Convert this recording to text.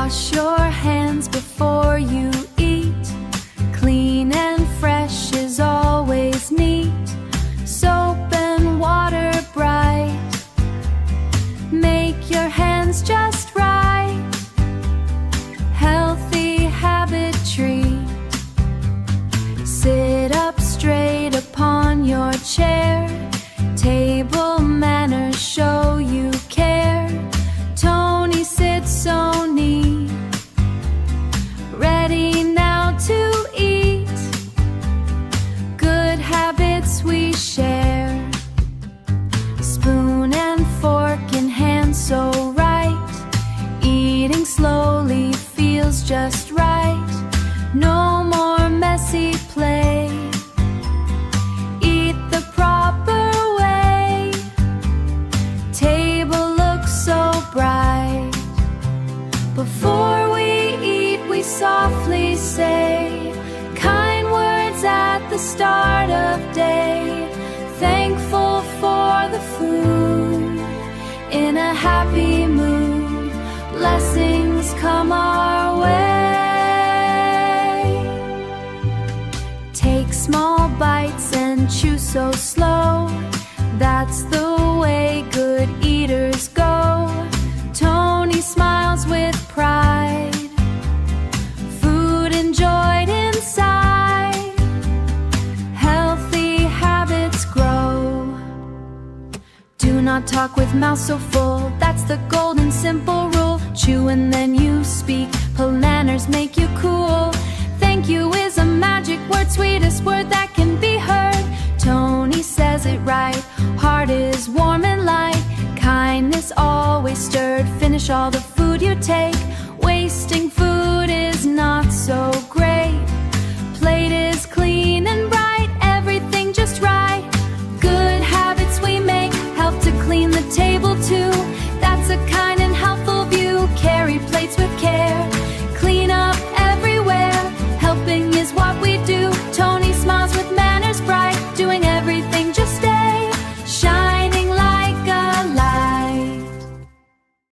Wash your hands before you eat. Clean and fresh is always neat. Soap and water bright. Make your hands just right. Healthy habit treat. Sit up straight upon your chair. Table manners show you care. Tony sits so neat, ready now to eat. Good habits we share. Spoon and fork in hand so right. Eating slowly feels just right. No more messy play. Eat the proper way. Table looks so bright. Before we eat, we softly say kind words at the start of day. Thankful for the food. In a happy mood, blessings come our way. Take small bites and chew so slow. That's the way good eaters go. Tony smiles with pride. Food enjoyed inside. Healthy habits grow. Do not talk with mouth so full. That's the golden simple rule. Chew and then you speak. Manners make you cool. Thank you is a magic word, sweetest word that can be heard. Tony says it right. Heart is warm and light. Kindness always stirred. Finish all the food you take.